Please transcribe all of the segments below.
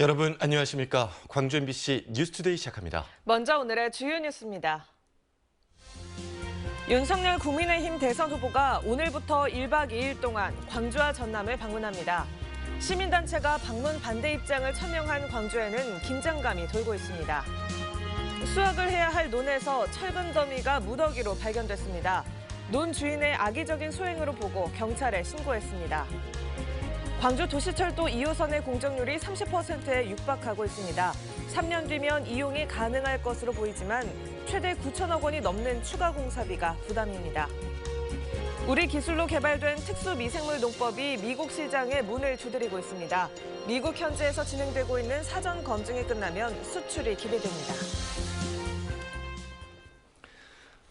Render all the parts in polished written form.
여러분 안녕하십니까? 광주 MBC 뉴스투데이 시작합니다. 먼저 오늘의 주요 뉴스입니다. 윤석열 국민의힘 대선 후보가 오늘부터 1박 2일 동안 광주와 전남을 방문합니다. 시민단체가 방문 반대 입장을 천명한 광주에는 긴장감이 돌고 있습니다. 수확을 해야 할 논에서 철근 더미가 무더기로 발견됐습니다. 논 주인의 악의적인 소행으로 보고 경찰에 신고했습니다. 광주 도시철도 2호선의 공정률이 30%에 육박하고 있습니다. 3년 뒤면 이용이 가능할 것으로 보이지만 최대 9천억 원이 넘는 추가 공사비가 부담입니다. 우리 기술로 개발된 특수미생물 농법이 미국 시장에 문을 두드리고 있습니다. 미국 현지에서 진행되고 있는 사전 검증이 끝나면 수출이 기대됩니다.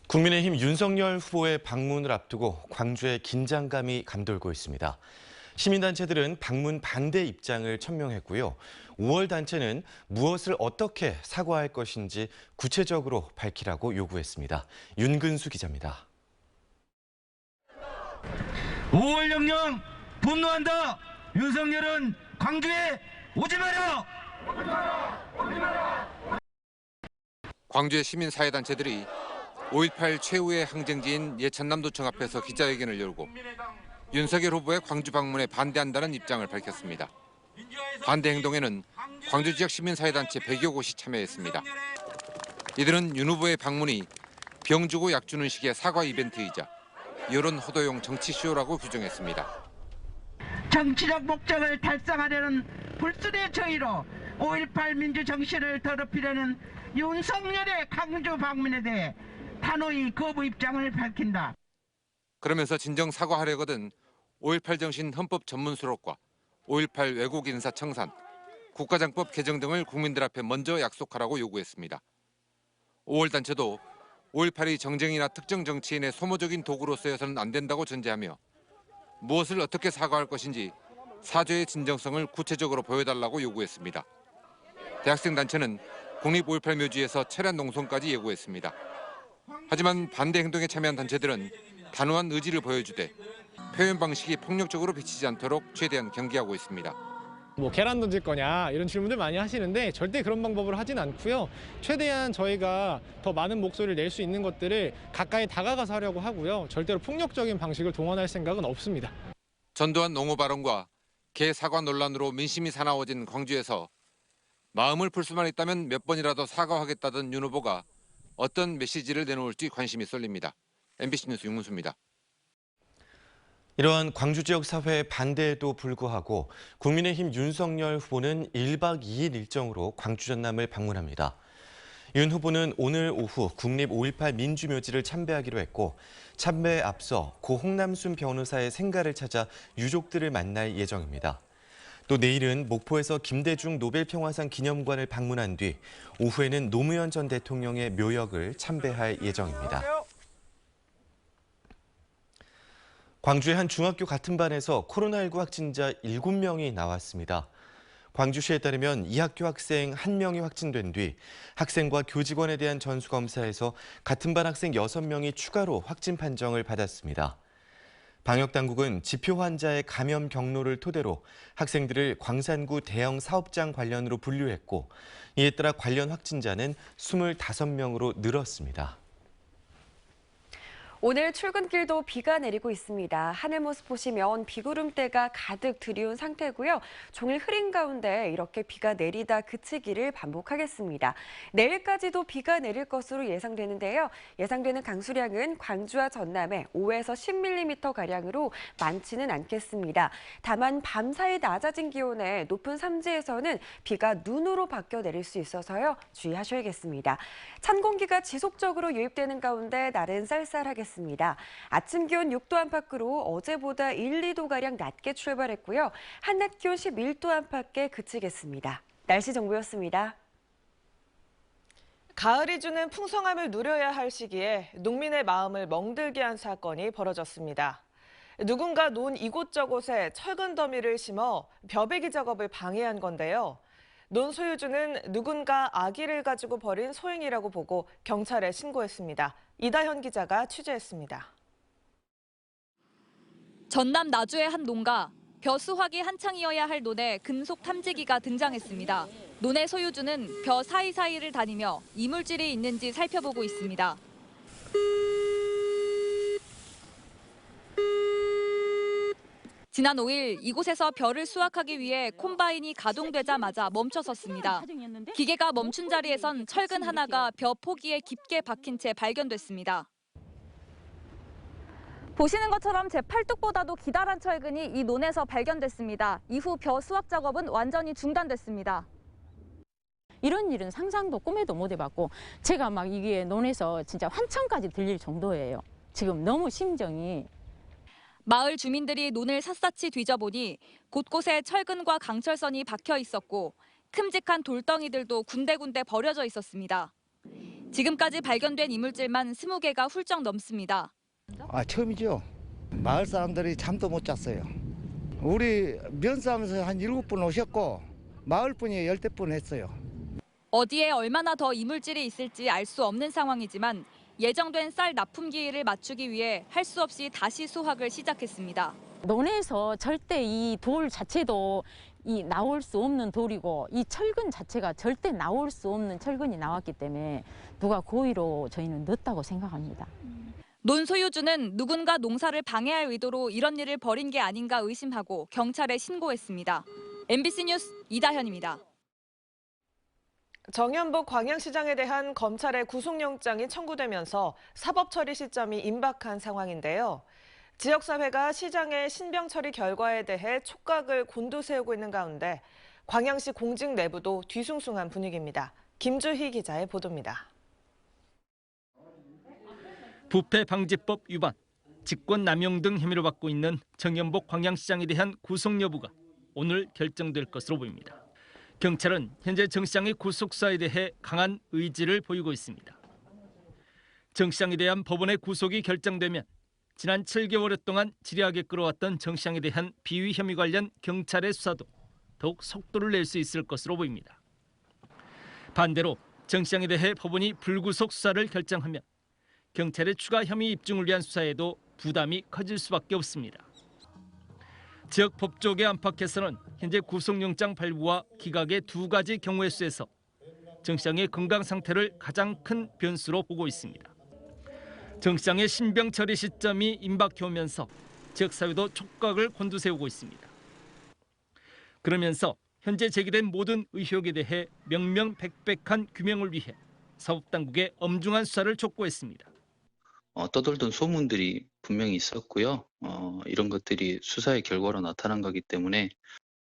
국민의힘 윤석열 후보의 방문을 앞두고 광주에 긴장감이 감돌고 있습니다. 시민단체들은 방문 반대 입장을 천명했고요. 5월 단체는 무엇을 어떻게 사과할 것인지 구체적으로 밝히라고 요구했습니다. 윤근수 기자입니다. 5월 영령 분노한다. 윤석열은 광주에 오지 마라. 광주의 시민사회단체들이 5.18 최후의 항쟁지인 예천남도청 앞에서 기자회견을 열고 윤석열 후보의 광주 방문에 반대한다는 입장을 밝혔습니다. 반대 행동에는 광주 지역 시민사회단체 100여 곳이 참여했습니다. 이들은 윤 후보의 방문이 병 주고 약 주는 식의 사과 이벤트이자 여론 호도용 정치쇼라고 규정했습니다. 정치적 목적을 달성하려는 불순의 저희로 5.18 민주정신을 더럽히려는 윤석열의 광주 방문에 대해 단호히 거부 입장을 밝힌다. 그러면서 진정 사과하려거든 5.18 정신 헌법 전문 수록과 5.18 왜곡 인사 청산, 국가장법 개정 등을 국민들 앞에 먼저 약속하라고 요구했습니다. 5월 단체도 5.18이 정쟁이나 특정 정치인의 소모적인 도구로 쓰여서는 안 된다고 전제하며 무엇을 어떻게 사과할 것인지 사죄의 진정성을 구체적으로 보여달라고 요구했습니다. 대학생 단체는 국립 5.18 묘지에서 철야 농성까지 예고했습니다. 하지만 반대 행동에 참여한 단체들은 단호한 의지를 보여주되 표현 방식이 폭력적으로 비치지 않도록 최대한 경계하고 있습니다. 계란 던질 거냐 이런 질문들 많이 하시는데 절대 그런 방법으로 하진 않고요. 최대한 저희가 더 많은 목소리를 낼 수 있는 것들을 가까이 다가가서 하려고 하고요. 절대로 폭력적인 방식을 동원할 생각은 없습니다. 전두환 농호 발언과 개 사과 논란으로 민심이 사나워진 광주에서 마음을 풀 수만 있다면 몇 번이라도 사과하겠다던 윤 후보가 어떤 메시지를 내놓을지 관심이 쏠립니다. MBC 뉴스 윤문수입니다. 이러한 광주 지역 사회의 반대에도 불구하고 국민의힘 윤석열 후보는 1박 2일 일정으로 광주 전남을 방문합니다. 윤 후보는 오늘 오후 국립 5.18 민주묘지를 참배하기로 했고 참배에 앞서 고 홍남순 변호사의 생가를 찾아 유족들을 만날 예정입니다. 또 내일은 목포에서 김대중 노벨평화상 기념관을 방문한 뒤 오후에는 노무현 전 대통령의 묘역을 참배할 예정입니다. 광주의 한 중학교 같은 반에서 코로나19 확진자 7명이 나왔습니다. 광주시에 따르면 이 학교 학생 1명이 확진된 뒤 학생과 교직원에 대한 전수검사에서 같은 반 학생 6명이 추가로 확진 판정을 받았습니다. 방역당국은 지표 환자의 감염 경로를 토대로 학생들을 광산구 대형 사업장 관련으로 분류했고 이에 따라 관련 확진자는 25명으로 늘었습니다. 오늘 출근길도 비가 내리고 있습니다. 하늘 모습 보시면 비구름대가 가득 들이운 상태고요. 종일 흐린 가운데 이렇게 비가 내리다 그치기를 반복하겠습니다. 내일까지도 비가 내릴 것으로 예상되는데요. 예상되는 강수량은 광주와 전남에 5에서 10mm가량으로 많지는 않겠습니다. 다만 밤사이 낮아진 기온에 높은 삼지에서는 비가 눈으로 바뀌어 내릴 수 있어서요. 주의하셔야겠습니다. 찬 공기가 지속적으로 유입되는 가운데 날은 쌀쌀하겠습니다. 아침 기온 6도 안팎으로 어제보다 1, 2도가량 낮게 출발했고요. 한낮 기온 11도 안팎에 그치겠습니다. 날씨 정보였습니다. 가을이 주는 풍성함을 누려야 할 시기에 농민의 마음을 멍들게 한 사건이 벌어졌습니다. 누군가 논 이곳저곳에 철근 더미를 심어 벼베기 작업을 방해한 건데요. 논 소유주는 누군가 아기를 가지고 벌인 소행이라고 보고 경찰에 신고했습니다. 이다현 기자가 취재했습니다. 전남 나주의 한 농가. 벼 수확이 한창이어야 할 논에 금속 탐지기가 등장했습니다. 논의 소유주는 벼 사이사이를 다니며 이물질이 있는지 살펴보고 있습니다. 지난 5일 이곳에서 벼를 수확하기 위해 콤바인이 가동되자마자 멈춰섰습니다. 기계가 멈춘 자리에선 철근 하나가 벼 포기에 깊게 박힌 채 발견됐습니다. 보시는 것처럼 제 팔뚝보다도 기다란 철근이 이 논에서 발견됐습니다. 이후 벼 수확 작업은 완전히 중단됐습니다. 이런 일은 상상도 꿈에도 못 해봤고 제가 막 이게 논에서 진짜 환청까지 들릴 정도예요. 지금 너무 심정이. 마을 주민들이 논을 샅샅이 뒤져보니 곳곳에 철근과 강철선이 박혀 있었고 큼직한 돌덩이들도 군데군데 버려져 있었습니다. 지금까지 발견된 이물질만 20개가 훌쩍 넘습니다. 처음이죠. 마을 사람들이 잠도 못 잤어요. 우리 면사무소에 한 7분 오셨고 마을 분이 10분 했어요. 어디에 얼마나 더 이물질이 있을지 알 수 없는 상황이지만 예정된 쌀 납품 기일을 맞추기 위해 할 수 없이 다시 수확을 시작했습니다. 논에서 절대 이 돌 자체도 나올 수 없는 돌이고 이 철근 자체가 절대 나올 수 없는 철근이 나왔기 때문에 누가 고의로 저희는 넣었다고 생각합니다. 논 소유주는 누군가 농사를 방해할 의도로 이런 일을 벌인 게 아닌가 의심하고 경찰에 신고했습니다. MBC 뉴스 이다현입니다. 정현복 광양시장에 대한 검찰의 구속영장이 청구되면서 사법처리 시점이 임박한 상황인데요. 지역사회가 시장의 신병 처리 결과에 대해 촉각을 곤두세우고 있는 가운데 광양시 공직 내부도 뒤숭숭한 분위기입니다. 김주희 기자의 보도입니다. 부패방지법 위반, 직권남용 등 혐의로 받고 있는 정현복 광양시장에 대한 구속 여부가 오늘 결정될 것으로 보입니다. 경찰은 현재 정 시장의 구속 수사에 대해 강한 의지를 보이고 있습니다. 정 시장에 대한 법원의 구속이 결정되면 지난 7개월 동안 지리하게 끌어왔던 정 시장에 대한 비위 혐의 관련 경찰의 수사도 더욱 속도를 낼 수 있을 것으로 보입니다. 반대로 정 시장에 대해 법원이 불구속 수사를 결정하면 경찰의 추가 혐의 입증을 위한 수사에도 부담이 커질 수밖에 없습니다. 지역 법조계 안팎에서는 현재 구속영장 발부와 기각의 두 가지 경우의 수에서 정 시장의 건강 상태를 가장 큰 변수로 보고 있습니다. 정 시장의 신병 처리 시점이 임박해 오면서 지역사회도 촉각을 곤두세우고 있습니다. 그러면서 현재 제기된 모든 의혹에 대해 명명백백한 규명을 위해 사법당국의 엄중한 수사를 촉구했습니다. 떠돌던 소문들이 분명히 있었고요. 이런 것들이 수사의 결과로 나타난 거기 때문에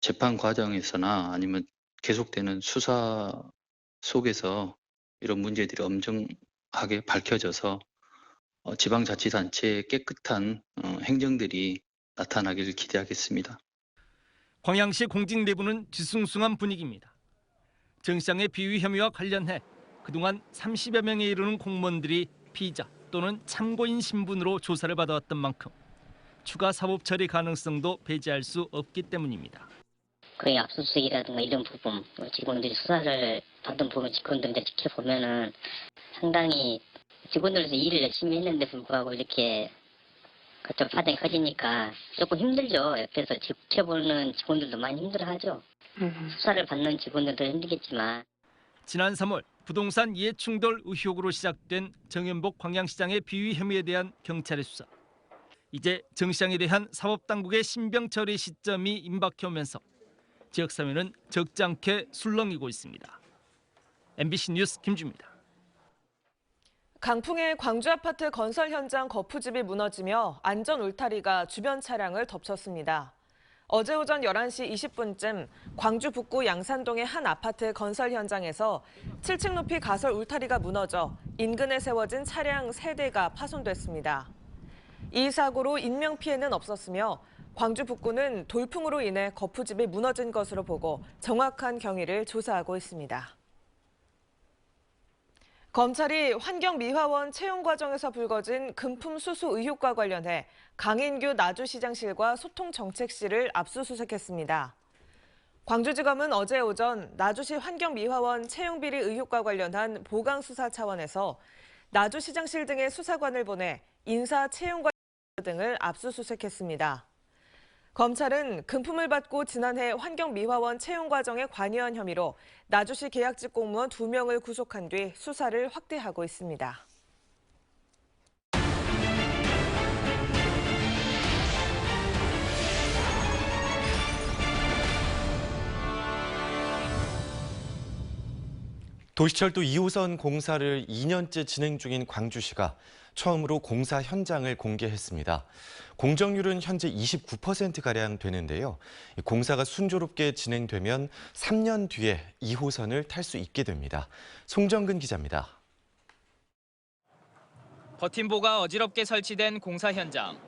재판 과정에서나 아니면 계속되는 수사 속에서 이런 문제들이 엄정하게 밝혀져서 지방자치단체의 깨끗한 행정들이 나타나기를 기대하겠습니다. 광양시 공직 내부는 뒤숭숭한 분위기입니다. 정 시장의 비위 혐의와 관련해 그동안 30여 명에 이르는 공무원들이 피의자 또는 참고인 신분으로 조사를 받아왔던 만큼 추가 사법 처리 가능성도 배제할 수 없기 때문입니다. 그의 압수수색이라든가 이런 부분, 직원들이 수사를 받은 부분 직원들을 지켜보면은 상당히 직원들도 일을 열심히 했는데 불구하고 이렇게 좀 파장이 커지니까 조금 힘들죠. 옆에서 지켜보는 직원들도 많이 힘들어하죠. 수사를 받는 직원들도 힘들겠지만. 지난 3월 부동산 이해충돌 의혹으로 시작된 정현복 광양시장의 비위 혐의에 대한 경찰의 수사. 이제 정 시장에 대한 사법당국의 신병 처리 시점이 임박해 오면서 지역사회는 적지 않게 술렁이고 있습니다. MBC 뉴스 김주입니다. 강풍에 광주 아파트 건설 현장 거푸집이 무너지며 안전 울타리가 주변 차량을 덮쳤습니다. 어제 오전 11시 20분쯤 광주 북구 양산동의 한 아파트 건설 현장에서 7층 높이 가설 울타리가 무너져 인근에 세워진 차량 3대가 파손됐습니다. 이 사고로 인명피해는 없었으며 광주 북구는 돌풍으로 인해 거푸집이 무너진 것으로 보고 정확한 경위를 조사하고 있습니다. 검찰이 환경미화원 채용 과정에서 불거진 금품 수수 의혹과 관련해 강인규 나주시장실과 소통정책실을 압수수색했습니다. 광주지검은 어제 오전 나주시 환경미화원 채용비리 의혹과 관련한 보강수사 차원에서 나주시장실 등의 수사관을 보내 인사 채용 관련 등을 압수수색했습니다. 검찰은 금품을 받고 지난해 환경미화원 채용 과정에 관여한 혐의로 나주시 계약직 공무원 2명을 구속한 뒤 수사를 확대하고 있습니다. 도시철도 2호선 공사를 2년째 진행 중인 광주시가 처음으로 공사 현장을 공개했습니다. 공정률은 현재 29%가량 되는데요. 공사가 순조롭게 진행되면 3년 뒤에 2호선을 탈 수 있게 됩니다. 송정근 기자입니다. 버팀보가 어지럽게 설치된 공사 현장.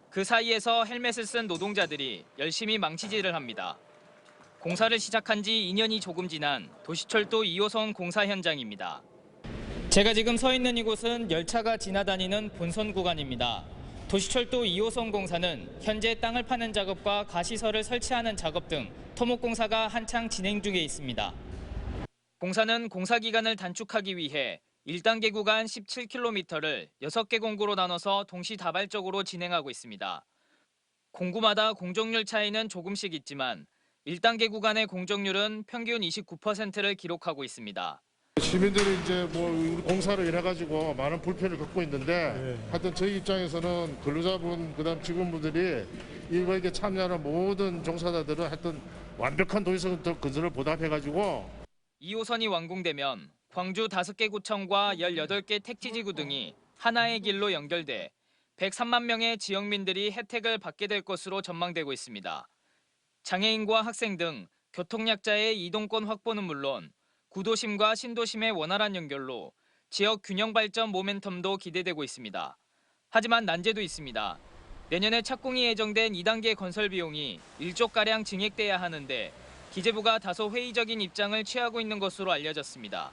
그 사이에서 헬멧을 쓴 노동자들이 열심히 망치질을 합니다. 공사를 시작한 지 2년이 조금 지난 도시철도 2호선 공사 현장입니다. 제가 지금 서 있는 이곳은 열차가 지나다니는 본선 구간입니다. 도시철도 2호선 공사는 현재 땅을 파는 작업과 가시설을 설치하는 작업 등 토목 공사가 한창 진행 중에 있습니다. 공사는 공사 기간을 단축하기 위해 1단계 구간 17km를 6개 공구로 나눠서 동시다발적으로 진행하고 있습니다. 공구마다 공정률 차이는 조금씩 있지만 1단계 구간의 공정률은 평균 29%를 기록하고 있습니다. 시민들이 이제 우리 공사로 인해가지고 많은 불편을 겪고 있는데 하여튼 저희 입장에서는 근로자분 그다음 직원분들이 이거에 참여하는 모든 종사자들은 하여튼 완벽한 도시적 건설을 보답해가지고 2호선이 완공되면 광주 5개 구청과 18개 택지지구 등이 하나의 길로 연결돼 103만 명의 지역민들이 혜택을 받게 될 것으로 전망되고 있습니다. 장애인과 학생 등 교통약자의 이동권 확보는 물론 구도심과 신도심의 원활한 연결로 지역 균형 발전 모멘텀도 기대되고 있습니다. 하지만 난제도 있습니다. 내년에 착공이 예정된 2단계 건설 비용이 1조가량 증액돼야 하는데 기재부가 다소 회의적인 입장을 취하고 있는 것으로 알려졌습니다.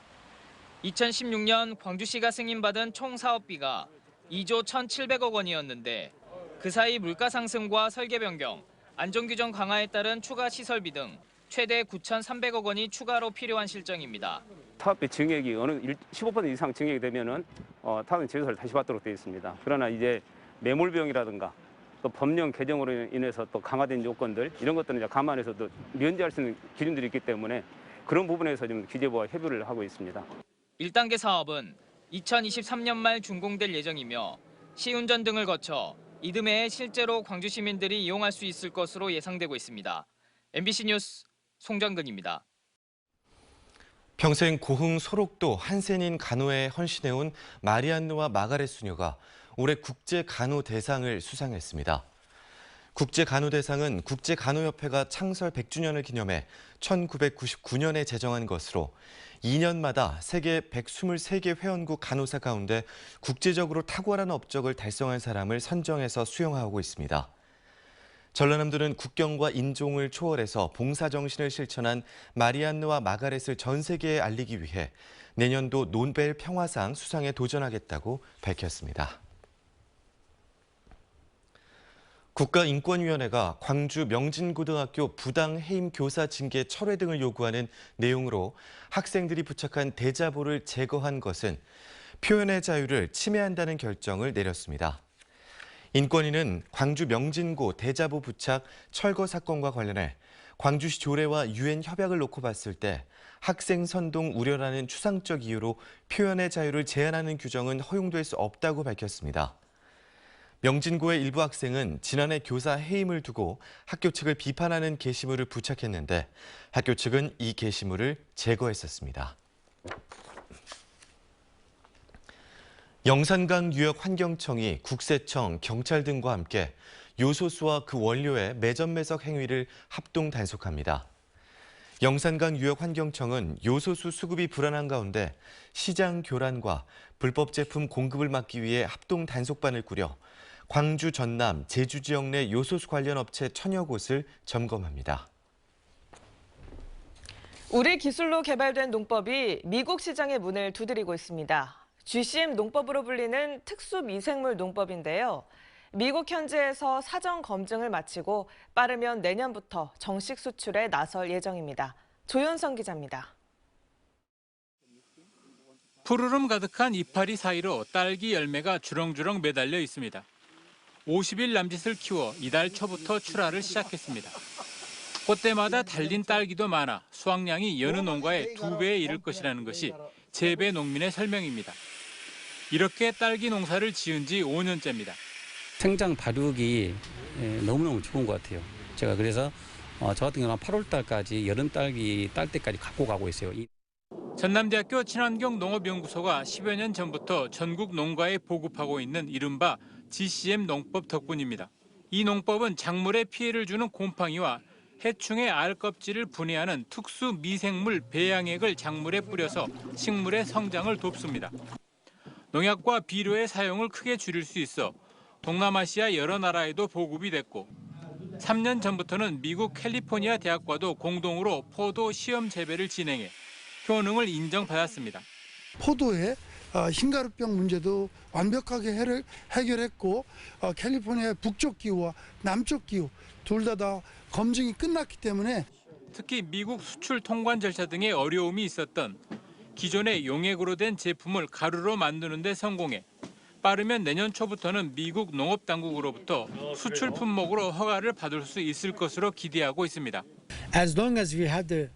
2016년 광주시가 승인받은 총 사업비가 2조 1,700억 원이었는데 그 사이 물가 상승과 설계 변경, 안전규정 강화에 따른 추가 시설비 등 최대 9,300억 원이 추가로 필요한 실정입니다. 사업비 증액이 어느 15% 이상 증액이 되면은 타당 제조사를 다시 받도록 되어 있습니다. 그러나 이제 매몰 비용이라든가 또 법령 개정으로 인해서 또 강화된 요건들 이런 것들은 이제 감안해서 또 면제할 수 있는 기준들이 있기 때문에 그런 부분에서 좀 기재부와 협의를 하고 있습니다. 1단계 사업은 2023년 말 준공될 예정이며 시운전 등을 거쳐 이듬해에 실제로 광주 시민들이 이용할 수 있을 것으로 예상되고 있습니다. MBC 뉴스 송정근입니다. 평생 고흥 소록도 한센인 간호에 헌신해온 마리안느와 마가렛 수녀가 올해 국제간호대상을 수상했습니다. 국제간호대상은 국제간호협회가 창설 100주년을 기념해 1999년에 제정한 것으로 2년마다 세계 123개 회원국 간호사 가운데 국제적으로 탁월한 업적을 달성한 사람을 선정해서 수용하고 있습니다. 전라남도는 국경과 인종을 초월해서 봉사정신을 실천한 마리안느와 마가렛을 전 세계에 알리기 위해 내년도 노벨 평화상 수상에 도전하겠다고 밝혔습니다. 국가인권위원회가 광주 명진고등학교 부당해임 교사 징계 철회 등을 요구하는 내용으로 학생들이 부착한 대자보를 제거한 것은 표현의 자유를 침해한다는 결정을 내렸습니다. 인권위는 광주 명진고 대자보 부착 철거 사건과 관련해 광주시 조례와 유엔 협약을 놓고 봤을 때 학생 선동 우려라는 추상적 이유로 표현의 자유를 제한하는 규정은 허용될 수 없다고 밝혔습니다. 명진고의 일부 학생은 지난해 교사 해임을 두고 학교 측을 비판하는 게시물을 부착했는데 학교 측은 이 게시물을 제거했었습니다. 영산강유역환경청이 국세청, 경찰 등과 함께 요소수와 그 원료의 매점매석 행위를 합동 단속합니다. 영산강유역환경청은 요소수 수급이 불안한 가운데 시장 교란과 불법 제품 공급을 막기 위해 합동 단속반을 꾸려 광주, 전남, 제주 지역 내 요소수 관련 업체 1000여 곳을 점검합니다. 우리 기술로 개발된 농법이 미국 시장의 문을 두드리고 있습니다. GCM 농법으로 불리는 특수미생물 농법인데요. 미국 현지에서 사전 검증을 마치고 빠르면 내년부터 정식 수출에 나설 예정입니다. 조현성 기자입니다. 푸르름 가득한 이파리 사이로 딸기 열매가 주렁주렁 매달려 있습니다. 50일 남짓을 키워 이달 초부터 출하를 시작했습니다. 꽃대마다 달린 딸기도 많아 수확량이 여느 농가의 2배에 이를 것이라는 것이 재배 농민의 설명입니다. 이렇게 딸기 농사를 지은 지 5년째입니다. 생장 발육이 너무너무 좋은 것 같아요. 제가 그래서 저 같은 경우는 8월 달까지 여름 딸기 딸 때까지 갖고 가고 있어요. 전남대학교 친환경 농업연구소가 10여 년 전부터 전국 농가에 보급하고 있는 이른바 GCM 농법 덕분입니다. 이 농법은 작물에 피해를 주는 곰팡이와 해충의 알 껍질을 분해하는 특수 미생물 배양액을 작물에 뿌려서 식물의 성장을 돕습니다. 농약과 비료의 사용을 크게 줄일 수 있어 동남아시아 여러 나라에도 보급이 됐고 3년 전부터는 미국 캘리포니아 대학과도 공동으로 포도 시험 재배를 진행해 효능을 인정받았습니다. 포도의 흰가루병 문제도 완벽하게 해결했고 캘리포니아의 북쪽 기후와 남쪽 기후 둘 다 검증이 끝났기 때문에 특히 미국 수출 통관 절차 등의 어려움이 있었던 기존의 용액으로 된 제품을 가루로 만드는 데 성공해 빠르면 내년 초부터는 미국 농업당국으로부터 수출 품목으로 허가를 받을 수 있을 것으로 기대하고 있습니다. As long as we have the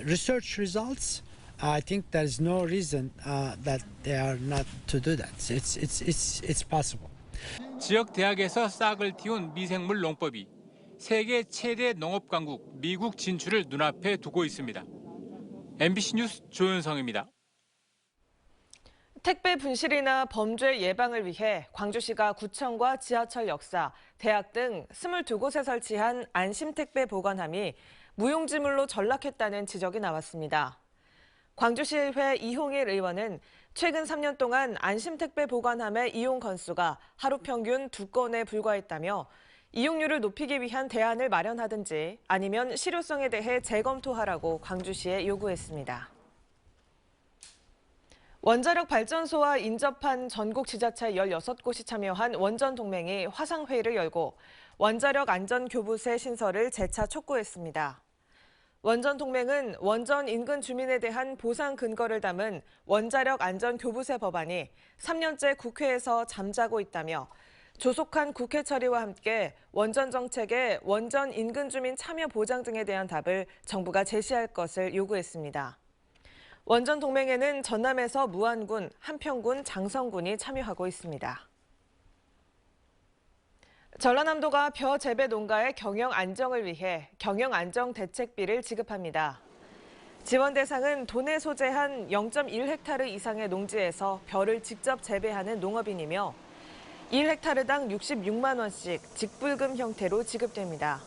research results, I think there is no reason that they are not to do that. It's possible. 지역 대학에서 싹을 틔운 미생물 농법이 세계 최대 농업 강국 미국 진출을 눈앞에 두고 있습니다. MBC 뉴스 조현성입니다. 택배 분실이나 범죄 예방을 위해 광주시가 구청과 지하철 역사, 대학 등 22곳에 설치한 안심택배 보관함이 무용지물로 전락했다는 지적이 나왔습니다. 광주시의회 이홍일 의원은 최근 3년 동안 안심택배 보관함의 이용 건수가 하루 평균 2건에 불과했다며 이용률을 높이기 위한 대안을 마련하든지 아니면 실효성에 대해 재검토하라고 광주시에 요구했습니다. 원자력 발전소와 인접한 전국 지자체 16곳이 참여한 원전동맹이 화상회의를 열고 원자력 안전교부세 신설을 재차 촉구했습니다. 원전동맹은 원전 인근 주민에 대한 보상 근거를 담은 원자력 안전교부세 법안이 3년째 국회에서 잠자고 있다며 조속한 국회 처리와 함께 원전 정책의 원전 인근 주민 참여 보장 등에 대한 답을 정부가 제시할 것을 요구했습니다. 원전 동맹에는 전남에서 무안군, 한평군, 장성군이 참여하고 있습니다. 전라남도가 벼 재배 농가의 경영 안정을 위해 경영 안정 대책비를 지급합니다. 지원 대상은 도내 소재한 0.1헥타르 이상의 농지에서 벼를 직접 재배하는 농업인이며 1헥타르당 66만 원씩 직불금 형태로 지급됩니다.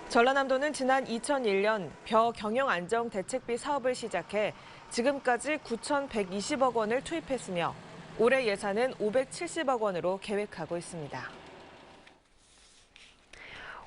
전라남도는 지난 2001년 벼 경영 안정 대책비 사업을 시작해 지금까지 9,120억 원을 투입했으며 올해 예산은 570억 원으로 계획하고 있습니다.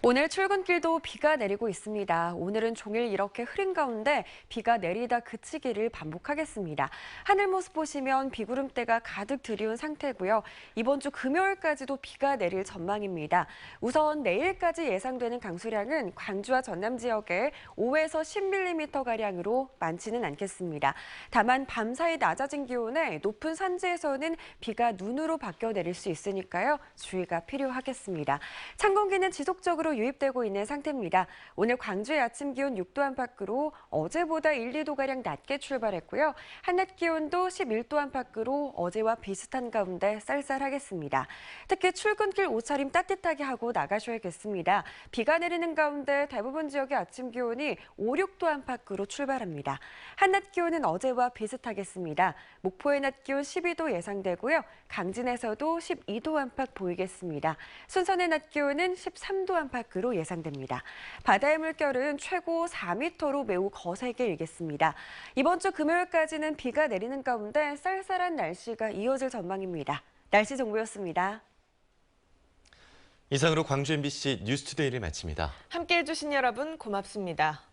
오늘 출근길도 비가 내리고 있습니다. 오늘은 종일 이렇게 흐린 가운데 비가 내리다 그치기를 반복하겠습니다. 하늘 모습 보시면 비구름대가 가득 들이운 상태고요. 이번 주 금요일까지도 비가 내릴 전망입니다. 우선 내일까지 예상되는 강수량은 광주와 전남 지역에 5에서 10mm가량으로 많지는 않겠습니다. 다만 밤사이 낮아진 기온에 높은 산지에서는 비가 눈으로 바뀌어 내릴 수 있으니까요. 주의가 필요하겠습니다. 찬 공기는 지속적으로 유입되고 있는 상태입니다. 오늘 광주의 아침 기온 6도 안팎으로 어제보다 1, 2도가량 낮게 출발했고요. 한낮 기온도 11도 안팎으로 어제와 비슷한 가운데 쌀쌀하겠습니다. 특히 출근길 옷차림 따뜻하게 하고 나가셔야겠습니다. 비가 내리는 가운데 대부분 지역의 아침 기온이 5, 6도 안팎으로 출발합니다. 한낮 기온은 어제와 비슷하겠습니다. 목포의 낮 기온 12도 예상되고요. 강진에서도 12도 안팎 보이겠습니다. 순천의 낮 기온은 13도 안팎 으로 예상됩니다. 바다의 물결은 최고 4m로 매우 거세게 일겠습니다. 이번 주 금요일까지는 비가 내리는 가운데 쌀쌀한 날씨가 이어질 전망입니다. 날씨 정보였습니다. 이상으로 광주 MBC 뉴스투데이를 마칩니다. 함께해 주신 여러분 고맙습니다.